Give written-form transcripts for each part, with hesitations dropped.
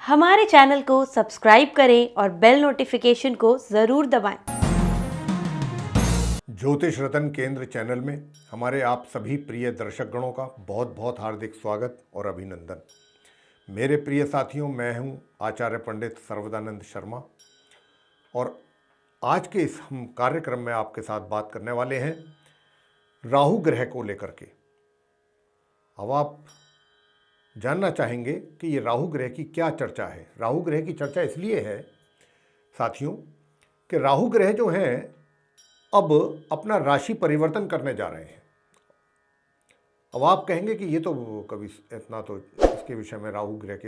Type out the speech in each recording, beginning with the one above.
हमारे चैनल को सब्सक्राइब करें और बेल नोटिफिकेशन को ज़रूर दबाएं। ज्योतिष रतन केंद्र चैनल में हमारे आप सभी प्रिय दर्शक गणों का बहुत बहुत हार्दिक स्वागत और अभिनंदन। मेरे प्रिय साथियों, मैं हूं आचार्य पंडित सर्वदानंद शर्मा और आज के इस हम कार्यक्रम में आपके साथ बात करने वाले हैं राहु ग्रह को लेकर के। अब आप जानना चाहेंगे कि ये राहु ग्रह की क्या चर्चा है। राहु ग्रह की चर्चा इसलिए है साथियों कि राहु ग्रह जो हैं अब अपना राशि परिवर्तन करने जा रहे हैं। अब आप कहेंगे कि ये तो कभी इतना तो इसके विषय में राहु ग्रह के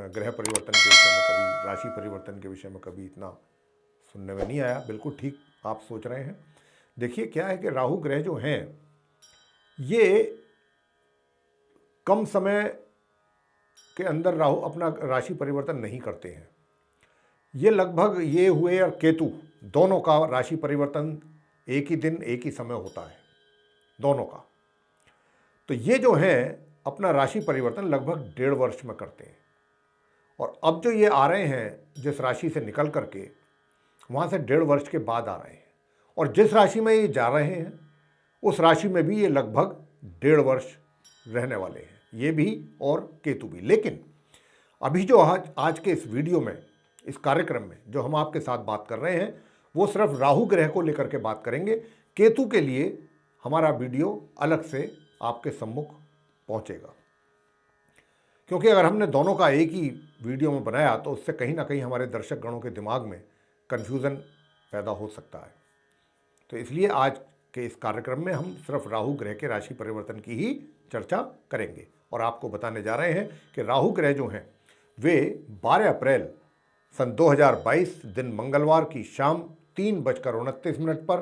ग्रह परिवर्तन के विषय में कभी राशि परिवर्तन के विषय में कभी इतना सुनने में नहीं आया। बिल्कुल ठीक आप सोच रहे हैं। देखिए क्या है कि राहु ग्रह जो हैं ये कम समय के अंदर राहु अपना राशि परिवर्तन नहीं करते हैं। ये लगभग ये हुए और केतु दोनों का राशि परिवर्तन एक ही दिन एक ही समय होता है दोनों का। तो ये जो है अपना राशि परिवर्तन लगभग 1.5 वर्ष में करते हैं। और अब जो ये आ रहे हैं जिस राशि से निकल करके वहाँ से 1.5 वर्ष के बाद आ रहे हैं और जिस राशि में ये जा रहे हैं उस राशि में भी ये लगभग 1.5 वर्ष रहने वाले हैं, ये भी और केतु भी। लेकिन अभी जो आज के इस वीडियो में इस कार्यक्रम में जो हम आपके साथ बात कर रहे हैं वो सिर्फ राहु ग्रह को लेकर के बात करेंगे। केतु के लिए हमारा वीडियो अलग से आपके सम्मुख पहुंचेगा, क्योंकि अगर हमने दोनों का एक ही वीडियो में बनाया तो उससे कहीं ना कहीं हमारे दर्शक गणों के दिमाग में कन्फ्यूज़न पैदा हो सकता है। तो इसलिए आज के इस कार्यक्रम में हम सिर्फ राहु ग्रह के राशि परिवर्तन की ही चर्चा करेंगे और आपको बताने जा रहे हैं कि राहु ग्रह जो हैं वे 12 अप्रैल सन 2022 दिन मंगलवार की शाम 3:29 पर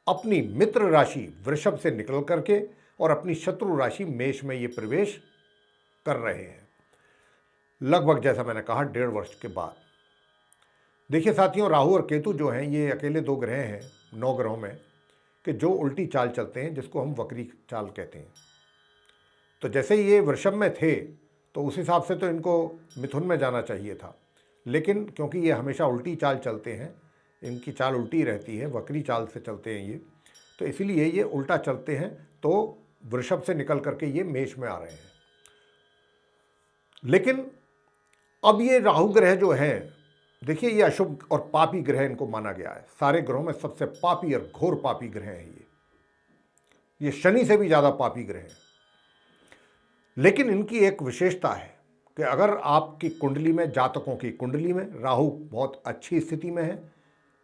अपनी मित्र राशि वृषभ से निकल करके और अपनी शत्रु राशि मेष में ये प्रवेश कर रहे हैं, लगभग जैसा मैंने कहा 1.5 वर्ष के बाद। देखिए साथियों, राहु और केतु जो हैं ये अकेले 2 ग्रह हैं 9 ग्रहों में कि जो उल्टी चाल चलते हैं, जिसको हम वक्री चाल कहते हैं। तो जैसे ये वृषभ में थे तो उस हिसाब से तो इनको मिथुन में जाना चाहिए था, लेकिन क्योंकि ये हमेशा उल्टी चाल चलते हैं, इनकी चाल उल्टी रहती है, वक्री चाल से चलते हैं ये, तो इसीलिए ये उल्टा चलते हैं। तो वृषभ से निकल करके ये मेष में आ रहे हैं। लेकिन अब ये राहु ग्रह जो हैं, देखिए ये अशुभ और पापी ग्रह इनको माना गया है। सारे ग्रहों में सबसे पापी और घोर पापी ग्रह हैं ये शनि से भी ज़्यादा पापी ग्रह हैं। लेकिन इनकी एक विशेषता है कि अगर आपकी कुंडली में, जातकों की कुंडली में राहु बहुत अच्छी स्थिति में है,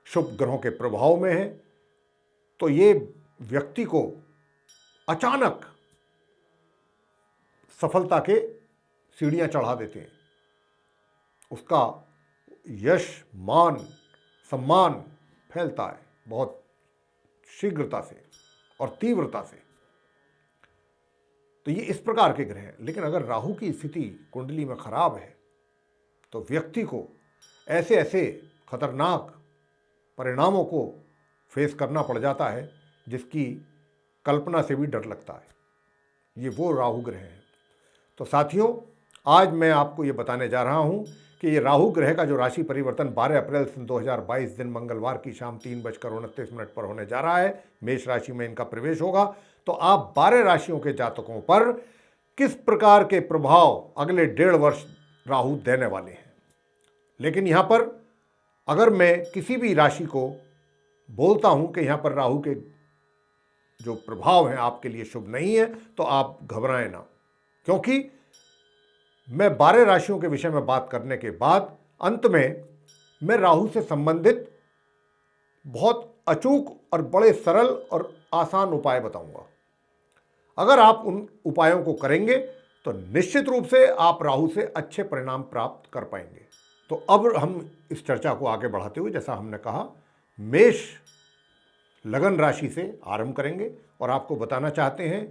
शुभ ग्रहों के प्रभाव में है, तो ये व्यक्ति को अचानक सफलता के सीढ़ियां चढ़ा देते हैं। उसका यश, मान, सम्मान फैलता है बहुत शीघ्रता से और तीव्रता से। तो ये इस प्रकार के ग्रह हैं। लेकिन अगर राहु की स्थिति कुंडली में खराब है तो व्यक्ति को ऐसे ऐसे खतरनाक परिणामों को फेस करना पड़ जाता है जिसकी कल्पना से भी डर लगता है। ये वो राहु ग्रह हैं। तो साथियों, आज मैं आपको ये बताने जा रहा हूँ कि ये राहु ग्रह का जो राशि परिवर्तन 12 अप्रैल 2022 दिन मंगलवार की शाम 3:29 पर होने जा रहा है, मेष राशि में इनका प्रवेश होगा। तो आप 12 राशियों के जातकों पर किस प्रकार के प्रभाव अगले 1.5 वर्ष राहु देने वाले हैं। लेकिन यहाँ पर अगर मैं किसी भी राशि को बोलता हूँ कि यहाँ पर राहु के जो प्रभाव हैं आपके लिए शुभ नहीं है, तो आप घबराएं ना, क्योंकि मैं 12 राशियों के विषय में बात करने के बाद अंत में मैं राहु से संबंधित बहुत अचूक और बड़े सरल और आसान उपाय बताऊंगा। अगर आप उन उपायों को करेंगे तो निश्चित रूप से आप राहु से अच्छे परिणाम प्राप्त कर पाएंगे। तो अब हम इस चर्चा को आगे बढ़ाते हुए, जैसा हमने कहा, मेष लगन राशि से आरंभ करेंगे और आपको बताना चाहते हैं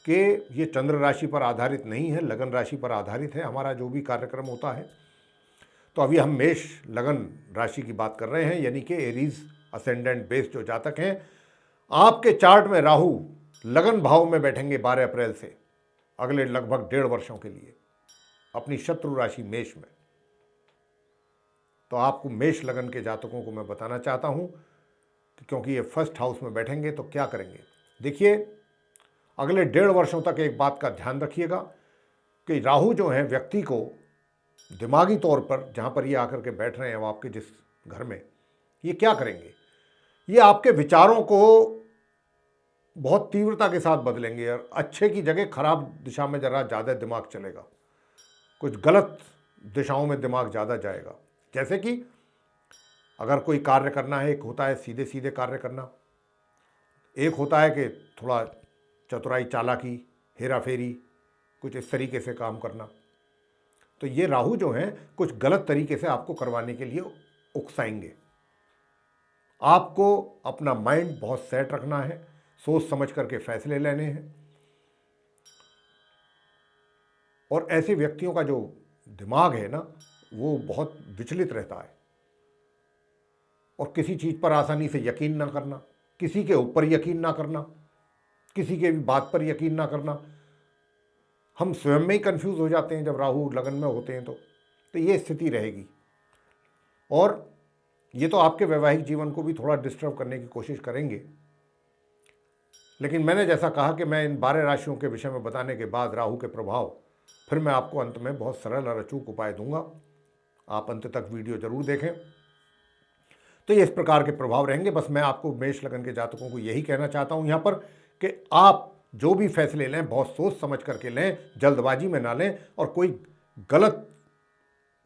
कि ये चंद्र राशि पर आधारित नहीं है, लगन राशि पर आधारित है हमारा जो भी कार्यक्रम होता है। तो अभी हम मेष लगन राशि की बात कर रहे हैं, यानी कि एरीज असेंडेंट बेस जो जातक हैं, आपके चार्ट में राहु लगन भाव में बैठेंगे 12 अप्रैल से अगले लगभग 1.5 वर्षों के लिए अपनी शत्रु राशि मेष में। तो आपको मेष लगन के जातकों को मैं बताना चाहता हूँ कि क्योंकि ये फर्स्ट हाउस में बैठेंगे तो क्या करेंगे। देखिए, अगले 1.5 वर्षों तक एक बात का ध्यान रखिएगा कि राहु जो है व्यक्ति को दिमागी तौर पर, जहाँ पर ये आकर के बैठ रहे हैं वो आपके जिस घर में, ये क्या करेंगे, ये आपके विचारों को बहुत तीव्रता के साथ बदलेंगे और अच्छे की जगह खराब दिशा में ज़रा ज़्यादा दिमाग चलेगा, कुछ गलत दिशाओं में दिमाग ज़्यादा जाएगा। जैसे कि अगर कोई कार्य करना है, एक होता है सीधे सीधे कार्य करना, एक होता है कि थोड़ा चतुराई, चालाकी, हेरा फेरी, कुछ इस तरीके से काम करना। तो ये राहु जो हैं कुछ गलत तरीके से आपको करवाने के लिए उकसाएंगे। आपको अपना माइंड बहुत सेट रखना है, सोच समझ करके फैसले लेने हैं। और ऐसे व्यक्तियों का जो दिमाग है ना, वो बहुत विचलित रहता है और किसी चीज़ पर आसानी से यकीन ना करना, किसी के ऊपर यकीन ना करना, किसी के भी बात पर यकीन ना करना। हम स्वयं में ही कंफ्यूज हो जाते हैं जब राहु लगन में होते हैं तो ये स्थिति रहेगी। और ये तो आपके वैवाहिक जीवन को भी थोड़ा डिस्टर्ब करने की कोशिश करेंगे। लेकिन मैंने जैसा कहा कि मैं इन 12 राशियों के विषय में बताने के बाद राहु के प्रभाव फिर मैं आपको अंत में बहुत सरल और अचूक उपाय दूंगा। आप अंत तक वीडियो जरूर देखें। तो ये इस प्रकार के प्रभाव रहेंगे। बस मैं आपको मेष लगन के जातकों को यही कहना चाहता हूं यहाँ पर कि आप जो भी फैसले लें बहुत सोच समझ करके लें, जल्दबाजी में ना लें और कोई गलत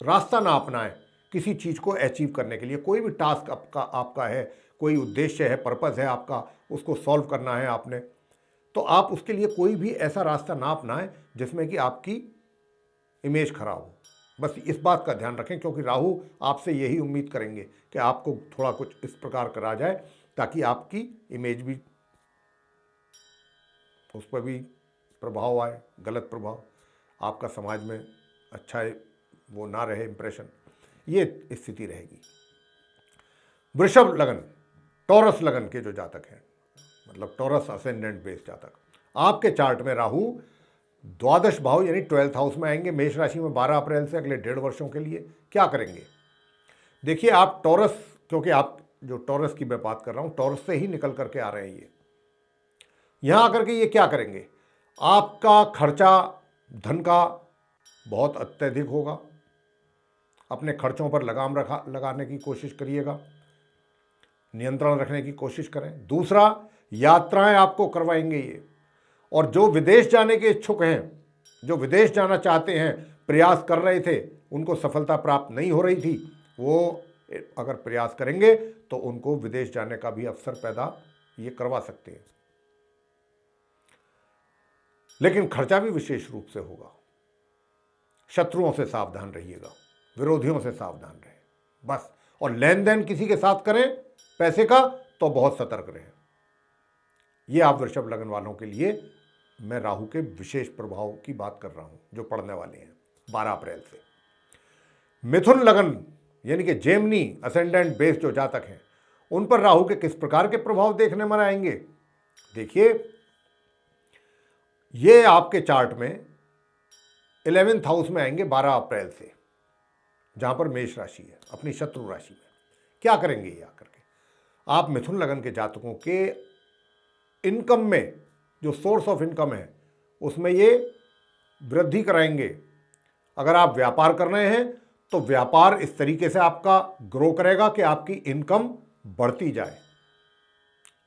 रास्ता ना अपनाएं किसी चीज़ को अचीव करने के लिए। कोई भी टास्क आपका है, कोई उद्देश्य है, पर्पस है आपका, उसको सॉल्व करना है आपने, तो आप उसके लिए कोई भी ऐसा रास्ता ना अपनाएं जिसमें कि आपकी इमेज खराब हो। बस इस बात का ध्यान रखें, क्योंकि राहु आपसे यही उम्मीद करेंगे कि आपको थोड़ा कुछ इस प्रकार करा जाए ताकि आपकी इमेज भी, उस पर भी प्रभाव आए, गलत प्रभाव, आपका समाज में अच्छा है वो ना रहे इंप्रेशन, ये स्थिति रहेगी। वृषभ लगन, टॉरस लगन के जो जातक हैं, मतलब टॉरस असेंडेंट बेस जातक, आपके चार्ट में राहु द्वादश भाव यानी 12th हाउस में आएंगे मेष राशि में 12 अप्रैल से अगले 1.5 वर्षों के लिए। क्या करेंगे? देखिए, आप टॉरस, क्योंकि आप जो टॉरस की मैं बात कर रहा हूं, टॉरस से ही निकल करके आ रहे हैं ये। यहां आकर के ये क्या करेंगे, आपका खर्चा धन का बहुत अत्यधिक होगा। अपने खर्चों पर लगाम लगाने की कोशिश करिएगा, नियंत्रण रखने की कोशिश करें। दूसरा, यात्राएं आपको करवाएंगे ये। और जो विदेश जाने के इच्छुक हैं, जो विदेश जाना चाहते हैं, प्रयास कर रहे थे, उनको सफलता प्राप्त नहीं हो रही थी, वो अगर प्रयास करेंगे तो उनको विदेश जाने का भी अवसर पैदा ये करवा सकते हैं। लेकिन खर्चा भी विशेष रूप से होगा। शत्रुओं से सावधान रहिएगा, विरोधियों से सावधान रहें बस। और लेन देन किसी के साथ करें पैसे का तो बहुत सतर्क रहें। ये आप वृषभ लगन वालों के लिए मैं राहु के विशेष प्रभाव की बात कर रहा हूं जो पड़ने वाले हैं 12 अप्रैल से। मिथुन लगन यानी कि जेमिनी असेंडेंट बेस जो जातक हैं, उन पर राहु के किस प्रकार के प्रभाव देखने में आएंगे? देखिए, ये आपके चार्ट में 11th हाउस में आएंगे 12 अप्रैल से, जहां पर मेष राशि है, अपनी शत्रु राशि में। क्या करेंगे ये आकर के? आप मिथुन लगन के जातकों के इनकम में, जो सोर्स ऑफ इनकम है, उसमें ये वृद्धि कराएंगे। अगर आप व्यापार कर रहे हैं तो व्यापार इस तरीके से आपका ग्रो करेगा कि आपकी इनकम बढ़ती जाए।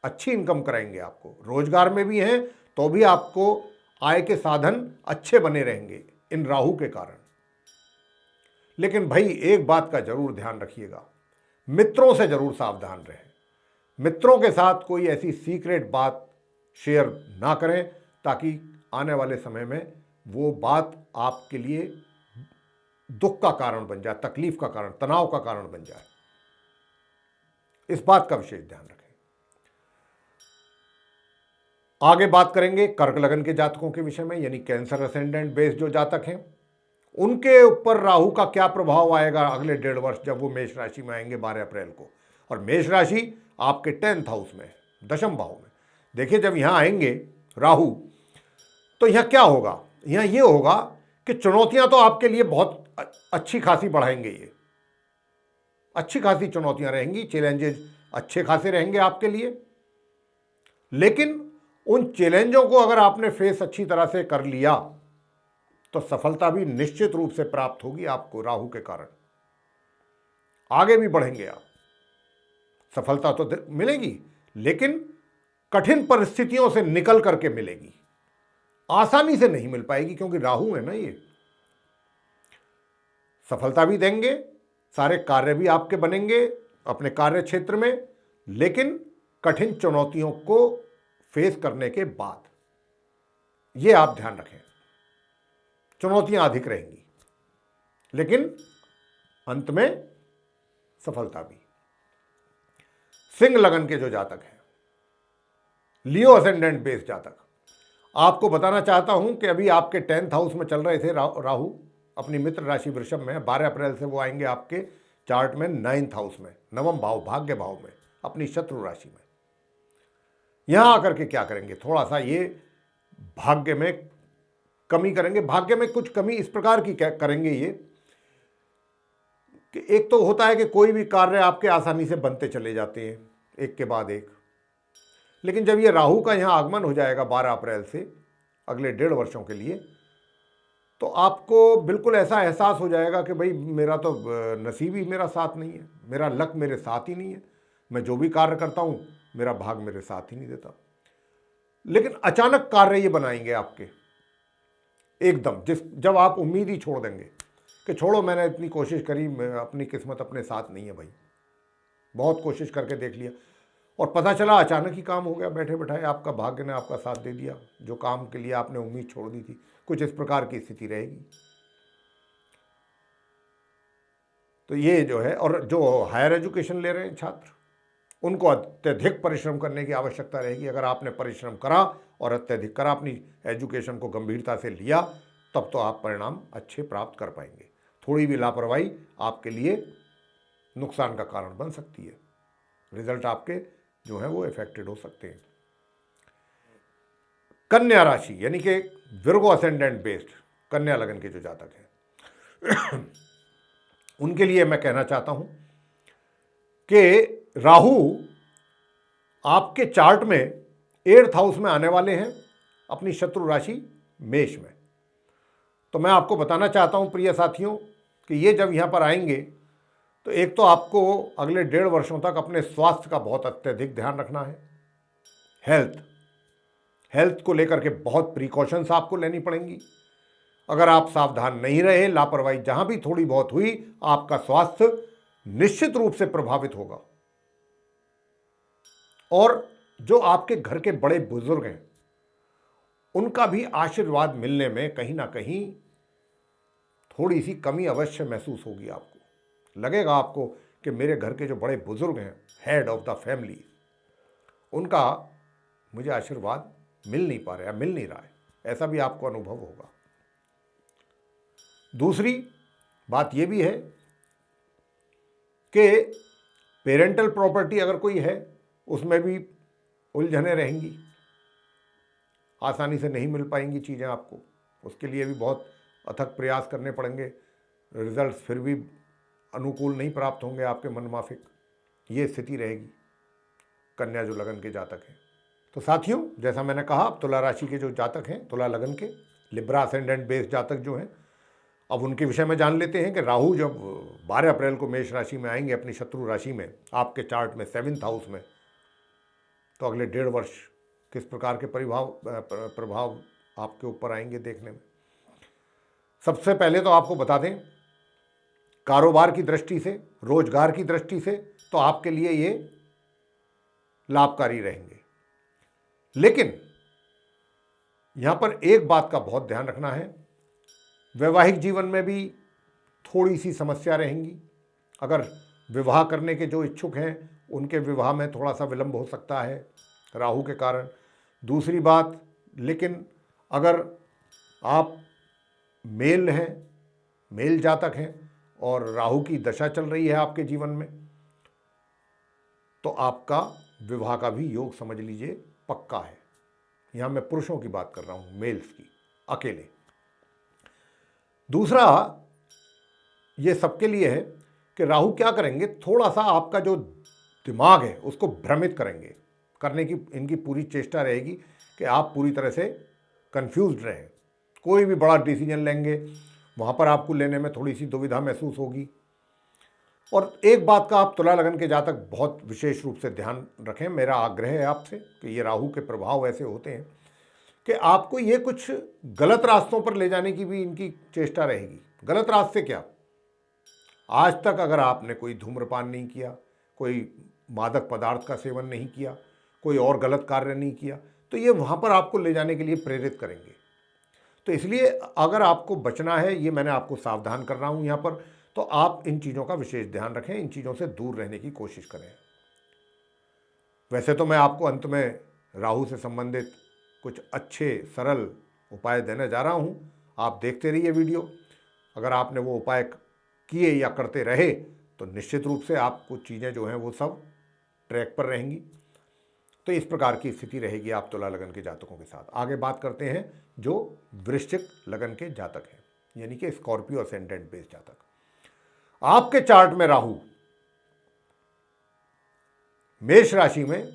अच्छी इनकम कराएंगे आपको। रोजगार में भी हैं तो भी आपको आय के साधन अच्छे बने रहेंगे इन राहु के कारण। लेकिन भाई एक बात का जरूर ध्यान रखिएगा, मित्रों से जरूर सावधान रहें। मित्रों के साथ कोई ऐसी सीक्रेट बात शेयर ना करें ताकि आने वाले समय में वो बात आपके लिए दुख का कारण बन जाए, तकलीफ का कारण, तनाव का कारण बन जाए। इस बात का विशेष ध्यान रखें। आगे बात करेंगे कर्क लगन के जातकों के विषय में, यानी कैंसर असेंडेंट बेस जो जातक हैं, उनके ऊपर राहु का क्या प्रभाव आएगा अगले 1.5 वर्ष जब वो मेष राशि में आएंगे 12 अप्रैल को। और मेष राशि आपके 10th हाउस में, दशम भाव में। देखिए, जब यहां आएंगे राहु तो यहां क्या होगा? यहां ये होगा कि चुनौतियां तो आपके लिए बहुत अच्छी खासी बढ़ाएंगे ये। अच्छी खासी चुनौतियां रहेंगी, चैलेंजेस अच्छे खासे रहेंगे आपके लिए। लेकिन उन चैलेंजों को अगर आपने फेस अच्छी तरह से कर लिया तो सफलता भी निश्चित रूप से प्राप्त होगी आपको। राहु के कारण आगे भी बढ़ेंगे आप, सफलता तो मिलेगी लेकिन कठिन परिस्थितियों से निकल करके मिलेगी, आसानी से नहीं मिल पाएगी, क्योंकि राहु है ना ये। सफलता भी देंगे, सारे कार्य भी आपके बनेंगे अपने कार्य क्षेत्र में, लेकिन कठिन चुनौतियों को फेस करने के बाद, ये आप ध्यान रखें, चुनौतियां अधिक रहेंगी लेकिन अंत में सफलता भी। सिंह लगन के जो जातक हैं, लियो असेंडेंट बेस जातक, आपको बताना चाहता हूं कि अभी आपके 10th हाउस में चल रहे थे राहु, अपनी मित्र राशि वृषभ में। 12 अप्रैल से वो आएंगे आपके चार्ट में 9th हाउस में, नवम भाव, भाग्य भाव में, अपनी शत्रु राशि में। यहां आकर के क्या करेंगे, थोड़ा सा ये भाग्य में कमी करेंगे। भाग्य में कुछ कमी इस प्रकार की करेंगे ये कि एक तो होता है कि कोई भी कार्य आपके आसानी से बनते चले जाते हैं एक के बाद एक, लेकिन जब ये राहु का यहां आगमन हो जाएगा 12 अप्रैल से अगले 1.5 वर्षों के लिए, तो आपको बिल्कुल ऐसा एहसास हो जाएगा कि भाई मेरा तो नसीब ही मेरा साथ नहीं है, मेरा लक मेरे साथ ही नहीं है, मैं जो भी कार्य करता हूं मेरा भाग मेरे साथ ही नहीं देता। लेकिन अचानक कार्य ये बनाएंगे आपके एकदम, जब आप उम्मीद ही छोड़ देंगे कि छोड़ो, मैंने इतनी कोशिश करी, अपनी किस्मत अपने साथ नहीं है भाई, बहुत कोशिश करके देख लिया और पता चला अचानक ही काम हो गया, बैठे बैठाए आपका भाग्य ने आपका साथ दे दिया, जो काम के लिए आपने उम्मीद छोड़ दी थी। कुछ इस प्रकार की स्थिति रहेगी। तो ये जो है, और जो हायर एजुकेशन ले रहे हैं छात्र, उनको अत्यधिक परिश्रम करने की आवश्यकता रहेगी। अगर आपने परिश्रम करा और अत्यधिक करा, अपनी एजुकेशन को गंभीरता से लिया, तब तो आप परिणाम अच्छे प्राप्त कर पाएंगे। थोड़ी भी लापरवाही आपके लिए नुकसान का कारण बन सकती है, रिजल्ट आपके जो है वो इफेक्टेड हो सकते हैं। कन्या राशि यानी कि विर्गो असेंडेंट बेस्ड कन्या लगन के जो जातक हैं उनके लिए मैं कहना चाहता हूं कि राहु आपके चार्ट में 8th हाउस में आने वाले हैं, अपनी शत्रु राशि मेष में। तो मैं आपको बताना चाहता हूं प्रिय साथियों कि ये जब यहां पर आएंगे तो एक तो आपको अगले 1.5 वर्षों तक अपने स्वास्थ्य का बहुत अत्यधिक ध्यान रखना है। हेल्थ को लेकर के बहुत प्रिकॉशंस आपको लेनी पड़ेंगी। अगर आप सावधान नहीं रहे, लापरवाही जहां भी थोड़ी बहुत हुई, आपका स्वास्थ्य निश्चित रूप से प्रभावित होगा। और जो आपके घर के बड़े बुजुर्ग हैं, उनका भी आशीर्वाद मिलने में कहीं ना कहीं थोड़ी सी कमी अवश्य महसूस होगी। आपको लगेगा आपको कि मेरे घर के जो बड़े बुजुर्ग हैं, हेड ऑफ द फैमिली, उनका मुझे आशीर्वाद मिल नहीं पा रहा है, मिल नहीं रहा है, ऐसा भी आपको अनुभव होगा। दूसरी बात यह भी है कि पेरेंटल प्रॉपर्टी अगर कोई है, उसमें भी उलझने रहेंगी, आसानी से नहीं मिल पाएंगी चीज़ें आपको, उसके लिए भी बहुत अथक प्रयास करने पड़ेंगे। रिजल्ट्स फिर भी अनुकूल नहीं प्राप्त होंगे आपके मनमाफिक, ये स्थिति रहेगी कन्या जो लगन के जातक हैं। तो साथियों, जैसा मैंने कहा, तुला राशि के जो जातक हैं, तुला लगन के लिब्रा असेंडेंट बेस जातक जो हैं, अब उनके विषय में जान लेते हैं कि राहु जब 12 अप्रैल को मेष राशि में आएंगे, अपनी शत्रु राशि में, आपके चार्ट में 7th हाउस में, तो अगले 1.5 वर्ष किस प्रकार के प्रभाव आपके ऊपर आएंगे देखने में। सबसे पहले तो आपको बता दें, कारोबार की दृष्टि से, रोजगार की दृष्टि से तो आपके लिए ये लाभकारी रहेंगे। लेकिन यहां पर एक बात का बहुत ध्यान रखना है, वैवाहिक जीवन में भी थोड़ी सी समस्या रहेंगी। अगर विवाह करने के जो इच्छुक हैं, उनके विवाह में थोड़ा सा विलंब हो सकता है राहु के कारण। दूसरी बात, लेकिन अगर आप मेल हैं, मेल जातक हैं और राहु की दशा चल रही है आपके जीवन में, तो आपका विवाह का भी योग समझ लीजिए पक्का है। यहां मैं पुरुषों की बात कर रहा हूं, मेल्स की, अकेले। दूसरा, ये सबके लिए है कि राहु क्या करेंगे, थोड़ा सा आपका जो दिमाग है उसको भ्रमित करेंगे, करने की इनकी पूरी चेष्टा रहेगी कि आप पूरी तरह से कंफ्यूज्ड रहें। कोई भी बड़ा डिसीजन लेंगे वहाँ पर आपको लेने में थोड़ी सी दुविधा महसूस होगी। और एक बात का आप तुला लगन के जातक बहुत विशेष रूप से ध्यान रखें, मेरा आग्रह है आपसे कि ये राहु के प्रभाव ऐसे होते हैं कि आपको ये कुछ गलत रास्तों पर ले जाने की भी इनकी चेष्टा रहेगी। गलत रास्ते क्या, आज तक अगर आपने कोई धूम्रपान नहीं किया, कोई मादक पदार्थ का सेवन नहीं किया, कोई और गलत कार्य नहीं किया, तो ये वहाँ पर आपको ले जाने के लिए प्रेरित करेंगे। तो इसलिए अगर आपको बचना है, ये मैंने आपको सावधान कर रहा हूँ यहाँ पर, तो आप इन चीज़ों का विशेष ध्यान रखें, इन चीज़ों से दूर रहने की कोशिश करें। वैसे तो मैं आपको अंत में राहु से संबंधित कुछ अच्छे सरल उपाय देने जा रहा हूँ, आप देखते रहिए वीडियो। अगर आपने वो उपाय किए या करते रहे तो निश्चित रूप से आपको चीज़ें जो हैं वो सब ट्रैक पर रहेंगी। तो इस प्रकार की स्थिति रहेगी आप तुला लगन के जातकों के साथ। आगे बात करते हैं जो वृश्चिक लगन के जातक हैं, यानी कि स्कॉर्पियो असेंडेंट बेस जातक। आपके चार्ट में राहु मेष राशि में,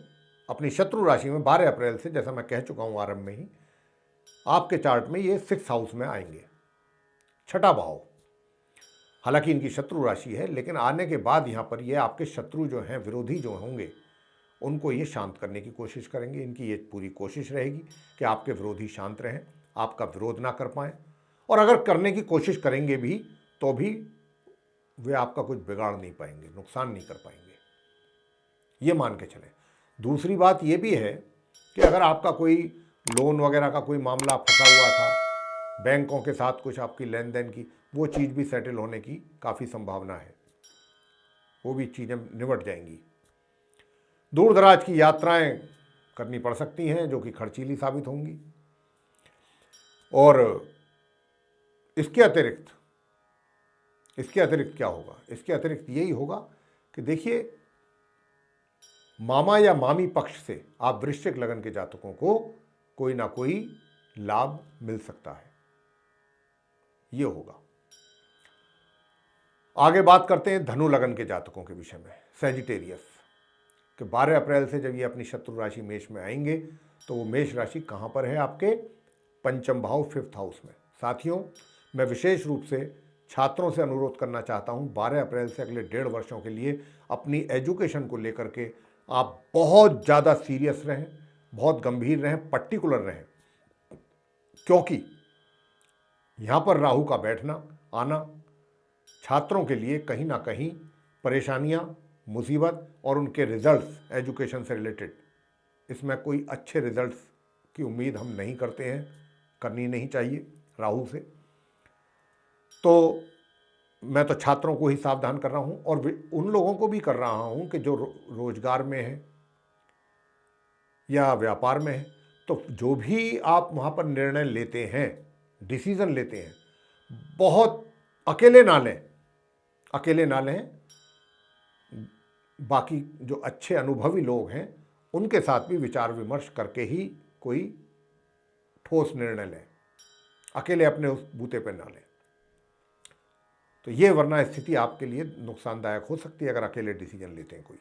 अपनी शत्रु राशि में 12 अप्रैल से, जैसा मैं कह चुका हूं आरंभ में ही, आपके चार्ट में ये 6th हाउस में आएंगे, छठा भाव। हालांकि इनकी शत्रु राशि है, लेकिन आने के बाद यहां पर ये आपके शत्रु जो हैं, विरोधी जो होंगे, उनको ये शांत करने की कोशिश करेंगे। इनकी ये पूरी कोशिश रहेगी कि आपके विरोधी शांत रहें, आपका विरोध ना कर पाएं, और अगर करने की कोशिश करेंगे भी तो भी वे आपका कुछ बिगाड़ नहीं पाएंगे, नुकसान नहीं कर पाएंगे, ये मान के चलें। दूसरी बात ये भी है कि अगर आपका कोई लोन वगैरह का कोई मामला फंसा हुआ था, बैंकों के साथ कुछ आपकी लेन देन की, वो चीज़ भी सेटल होने की काफ़ी संभावना है, वो भी चीज़ें निबट जाएंगी। दूर दराज की यात्राएं करनी पड़ सकती हैं जो कि खर्चीली साबित होंगी। और इसके अतिरिक्त क्या होगा, इसके अतिरिक्त यही होगा कि देखिए, मामा या मामी पक्ष से आप वृश्चिक लगन के जातकों को कोई ना कोई लाभ मिल सकता है, ये होगा। आगे बात करते हैं धनु लगन के जातकों के विषय में, सैजिटेरियस, कि 12 अप्रैल से जब ये अपनी शत्रु राशि मेष में आएंगे तो वो मेष राशि कहाँ पर है, आपके पंचम भाव 5th हाउस में। साथियों, मैं विशेष रूप से छात्रों से अनुरोध करना चाहता हूँ, 12 अप्रैल से अगले 1.5 वर्षों के लिए अपनी एजुकेशन को लेकर के आप बहुत ज़्यादा सीरियस रहें, बहुत गंभीर रहें, पर्टिकुलर रहें, क्योंकि यहाँ पर राहु का बैठना आना छात्रों के लिए कहीं ना कहीं परेशानियाँ, मुसीबत और उनके रिजल्ट्स, एजुकेशन से रिलेटेड, इसमें कोई अच्छे रिजल्ट्स की उम्मीद हम नहीं करते हैं, करनी नहीं चाहिए राहु से। तो मैं तो छात्रों को ही सावधान कर रहा हूँ, और उन लोगों को भी कर रहा हूँ कि जो रोजगार में है या व्यापार में है, तो जो भी आप वहाँ पर निर्णय लेते हैं, डिसीज़न लेते हैं, बहुत अकेले ना लें, बाकी जो अच्छे अनुभवी लोग हैं उनके साथ भी विचार विमर्श करके ही कोई ठोस निर्णय लें, अकेले अपने उस बूते पर ना लें। तो ये वरना स्थिति आपके लिए नुकसानदायक हो सकती है अगर अकेले डिसीजन लेते हैं कोई।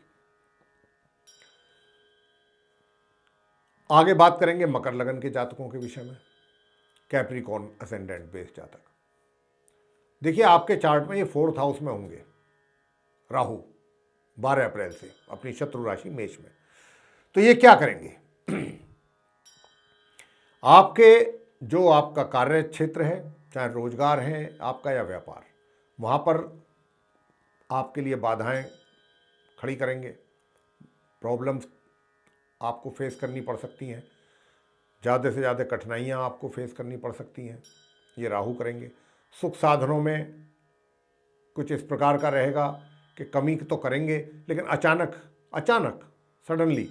आगे बात करेंगे मकर लगन के जातकों के विषय में, कैप्रिकॉर्न असेंडेंट बेस जातक। देखिए, आपके चार्ट में ये 4th हाउस में होंगे राहु 12 अप्रैल से अपनी शत्रु राशि मेष में। तो ये क्या करेंगे, आपके जो आपका कार्य क्षेत्र है, चाहे रोजगार है आपका या व्यापार, वहाँ पर आपके लिए बाधाएं खड़ी करेंगे, प्रॉब्लम्स आपको फेस करनी पड़ सकती हैं, ज़्यादा से ज़्यादा कठिनाइयाँ आपको फेस करनी पड़ सकती हैं, ये राहु करेंगे। सुख साधनों में कुछ इस प्रकार का रहेगा कि कमी तो करेंगे, लेकिन अचानक सडनली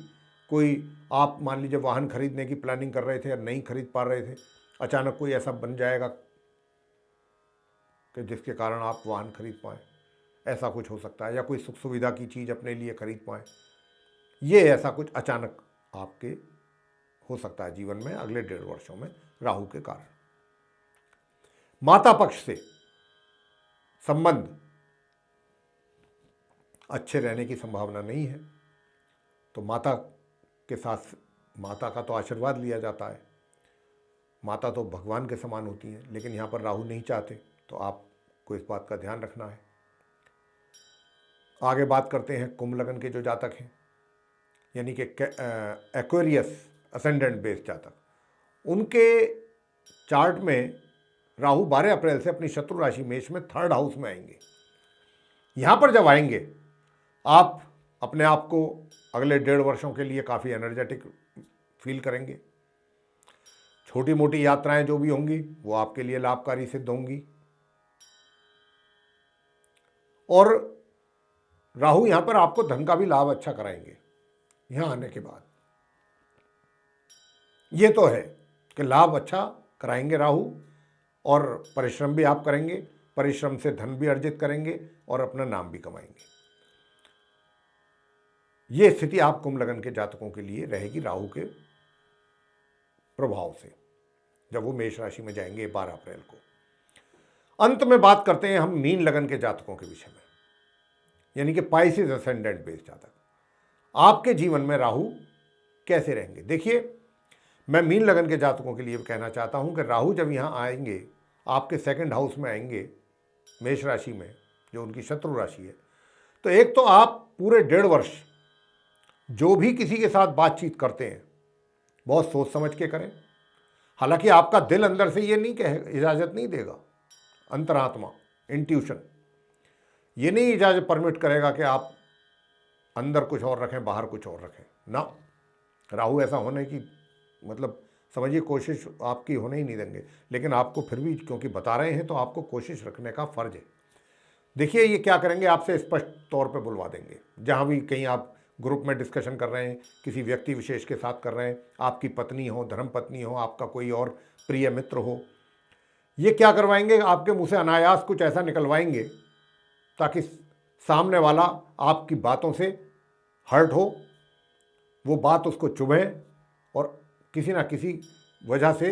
कोई, आप मान लीजिए वाहन खरीदने की प्लानिंग कर रहे थे या नहीं खरीद पा रहे थे, अचानक कोई ऐसा बन जाएगा कि जिसके कारण आप वाहन खरीद पाएँ, ऐसा कुछ हो सकता है, या कोई सुख सुविधा की चीज़ अपने लिए खरीद पाएँ, ये ऐसा कुछ अचानक आपके हो सकता है जीवन में अगले 1.5 वर्षों में राहु के कारण। माता पक्ष से संबंध अच्छे रहने की संभावना नहीं है। तो माता के साथ माता का तो आशीर्वाद लिया जाता है, माता तो भगवान के समान होती हैं, लेकिन यहाँ पर राहु नहीं चाहते, तो आपको इस बात का ध्यान रखना है। आगे बात करते हैं कुंभ लगन के जो जातक हैं, यानी कि एक्वेरियस असेंडेंट बेस्ड जातक, उनके चार्ट में राहु 12 अप्रैल से अपनी शत्रु राशि मेष में 3rd हाउस में आएंगे। यहाँ पर जब आएंगे आप अपने आप को अगले 1.5 वर्षों के लिए काफ़ी एनर्जेटिक फील करेंगे। छोटी मोटी यात्राएं जो भी होंगी वो आपके लिए लाभकारी सिद्ध होंगी। और राहु यहां पर आपको धन का भी लाभ अच्छा कराएंगे। यहां आने के बाद ये तो है कि लाभ अच्छा कराएंगे राहु, और परिश्रम भी आप करेंगे, परिश्रम से धन भी अर्जित करेंगे और अपना नाम भी कमाएंगे। ये स्थिति आप कुंभ लगन के जातकों के लिए रहेगी राहु के प्रभाव से, जब वो मेष राशि में जाएंगे 12 अप्रैल को। अंत में बात करते हैं हम मीन लगन के जातकों के विषय में, यानी कि पाइसेस असेंडेंट बेस्ड जातक। आपके जीवन में राहु कैसे रहेंगे? देखिए, मैं मीन लगन के जातकों के लिए कहना चाहता हूं कि राहु जब यहां आएंगे, आपके 2nd हाउस में आएंगे मेष राशि में, जो उनकी शत्रु राशि है, तो एक तो आप पूरे 1.5 वर्ष जो भी किसी के साथ बातचीत करते हैं बहुत सोच समझ के करें। हालांकि आपका दिल अंदर से ये नहीं इजाज़त नहीं देगा, अंतरात्मा इंट्यूशन ये नहीं इजाज़त परमिट करेगा कि आप अंदर कुछ और रखें बाहर कुछ और रखें ना। राहु ऐसा होने की मतलब समझिए कोशिश आपकी होने ही नहीं देंगे, लेकिन आपको फिर भी क्योंकि बता रहे हैं तो आपको कोशिश रखने का फ़र्ज है। देखिए ये क्या करेंगे, आपसे स्पष्ट तौर पे बुलवा देंगे। जहाँ भी कहीं आप ग्रुप में डिस्कशन कर रहे हैं, किसी व्यक्ति विशेष के साथ कर रहे हैं, आपकी पत्नी हो, धर्मपत्नी हो, आपका कोई और प्रिय मित्र हो, ये क्या करवाएंगे, आपके मुंह से अनायास कुछ ऐसा निकलवाएंगे ताकि सामने वाला आपकी बातों से हर्ट हो, वो बात उसको चुभे और किसी ना किसी वजह से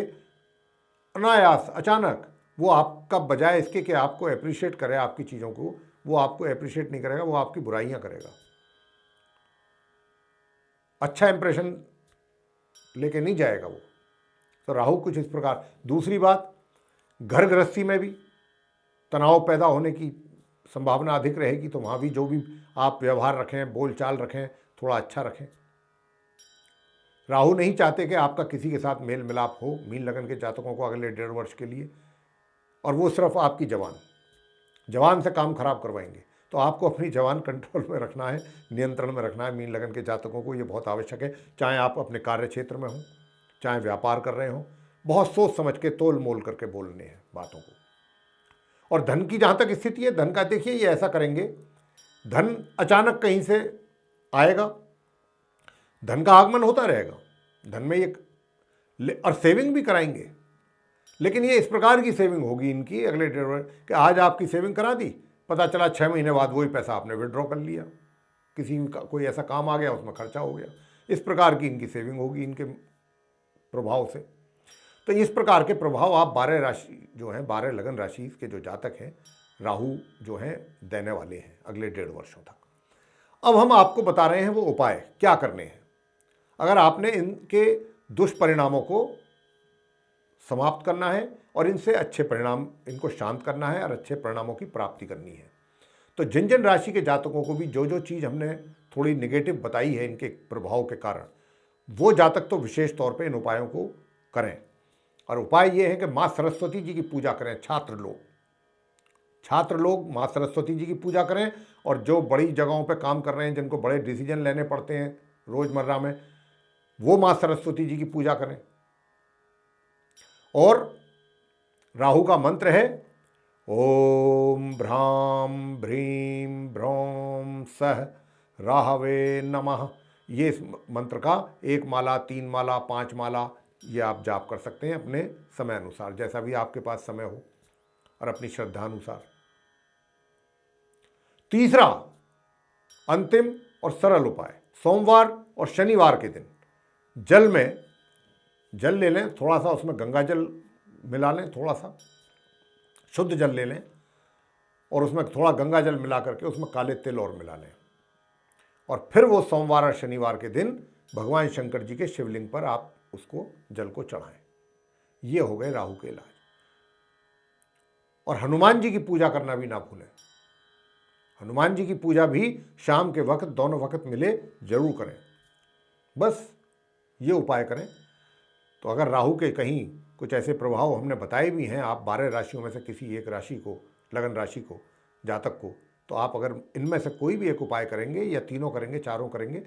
अनायास अचानक वो आपका बजाय इसके कि आपको अप्रिशिएट करे आपकी चीज़ों को, वो आपको अप्रिशिएट नहीं करेगा, वो आपकी बुराइयां करेगा, अच्छा इंप्रेशन लेके नहीं जाएगा वो। तो राहु कुछ इस प्रकार। दूसरी बात, घर गृहस्थी में भी तनाव पैदा होने की संभावना अधिक रहेगी, तो वहाँ भी जो भी आप व्यवहार रखें, बोलचाल रखें, थोड़ा अच्छा रखें। राहु नहीं चाहते कि आपका किसी के साथ मेल मिलाप हो मीन लगन के जातकों को अगले 1.5 वर्ष के लिए, और वो सिर्फ आपकी जवान से काम खराब करवाएंगे। तो आपको अपनी जवान कंट्रोल में रखना है, नियंत्रण में रखना है। मीन लगन के जातकों को ये बहुत आवश्यक है, चाहे आप अपने कार्य क्षेत्र में हो, चाहे व्यापार कर रहे हो, बहुत सोच समझ के तोल मोल करके बोलने हैं बातों को। और धन की जहाँ तक स्थिति है, धन का देखिए ये ऐसा करेंगे, धन अचानक कहीं से आएगा, धन का आगमन होता रहेगा, धन में एक और सेविंग भी कराएंगे, लेकिन ये इस प्रकार की सेविंग होगी इनकी अगले 1.5 वर्ष कि आज आपकी सेविंग करा दी, पता चला 6 महीने बाद वही पैसा आपने विड्रॉ कर लिया, किसी का कोई ऐसा काम आ गया उसमें खर्चा हो गया। इस प्रकार की इनकी सेविंग होगी इनके प्रभाव से। तो इस प्रकार के प्रभाव आप 12 राशि जो हैं, 12 लगन राशि के जो जातक हैं, राहु जो हैं देने वाले हैं अगले 1.5 वर्षों तक। अब हम आपको बता रहे हैं वो उपाय क्या करने हैं अगर आपने इनके दुष्परिणामों को समाप्त करना है और इनसे अच्छे परिणाम, इनको शांत करना है और अच्छे परिणामों की प्राप्ति करनी है। तो जिन जिन राशि के जातकों को भी जो जो चीज़ हमने थोड़ी नेगेटिव बताई है इनके प्रभाव के कारण, वो जातक तो विशेष तौर पे इन उपायों को करें। और उपाय ये है कि माँ सरस्वती जी की पूजा करें। छात्र लोग माँ सरस्वती जी की पूजा करें, और जो बड़ी जगहों पे काम कर रहे हैं, जिनको बड़े डिसीजन लेने पड़ते हैं रोज़मर्रा में, वो माँ सरस्वती जी की पूजा करें। और राहु का मंत्र है ओम भ्राम भ्रीम भ्रौम सह राहवे नमः। ये इस मंत्र का 1 माला, 3 माला, 5 माला ये आप जाप कर सकते हैं अपने समय अनुसार, जैसा भी आपके पास समय हो और अपनी श्रद्धा अनुसार। तीसरा अंतिम और सरल उपाय, सोमवार और शनिवार के दिन जल में जल ले लें, थोड़ा सा उसमें गंगा जल मिला लें, थोड़ा सा शुद्ध जल ले लें और उसमें थोड़ा गंगा जल मिला करके उसमें काले तिल और मिला लें, और फिर वो सोमवार और शनिवार के दिन भगवान शंकर जी के शिवलिंग पर आप उसको जल को चढ़ाएं। ये हो गए राहु के इलाज। और हनुमान जी की पूजा करना भी ना भूलें। हनुमान जी की पूजा भी शाम के वक्त, दोनों वक्त मिले जरूर करें। बस ये उपाय करें तो अगर राहु के कहीं कुछ ऐसे प्रभाव हमने बताए भी हैं, आप 12 राशियों में से किसी एक राशि को, लगन राशि को, जातक को, तो आप अगर इनमें से कोई भी एक उपाय करेंगे या तीनों करेंगे, चारों करेंगे,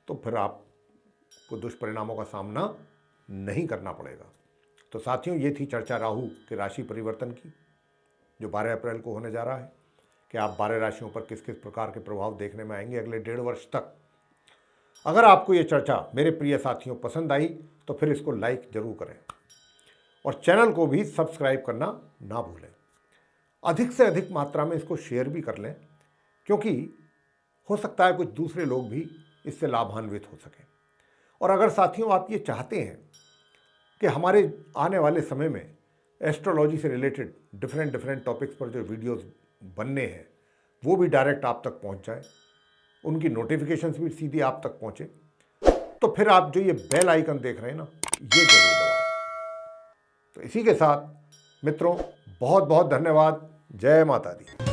तो फिर आपको दुष्परिणामों का सामना नहीं करना पड़ेगा। तो साथियों, ये थी चर्चा राहु के राशि परिवर्तन की, जो 12 अप्रैल को होने जा रहा है, कि आप 12 राशियों पर किस किस प्रकार के प्रभाव देखने में आएंगे अगले 1.5 वर्ष तक। अगर आपको ये चर्चा मेरे प्रिय साथियों पसंद आई तो फिर इसको लाइक जरूर करें और चैनल को भी सब्सक्राइब करना ना भूलें। अधिक से अधिक मात्रा में इसको शेयर भी कर लें, क्योंकि हो सकता है कुछ दूसरे लोग भी इससे लाभान्वित हो सकें। और अगर साथियों आप ये चाहते हैं कि हमारे आने वाले समय में एस्ट्रोलॉजी से रिलेटेड डिफरेंट टॉपिक्स पर जो वीडियोस बनने हैं वो भी डायरेक्ट आप तक पहुंच जाए, उनकी नोटिफिकेशंस भी सीधी आप तक पहुंचे, तो फिर आप जो ये बेल आइकन देख रहे हैं ना, ये जरूर दबाएं। तो इसी के साथ मित्रों, बहुत बहुत धन्यवाद। जय माता दी।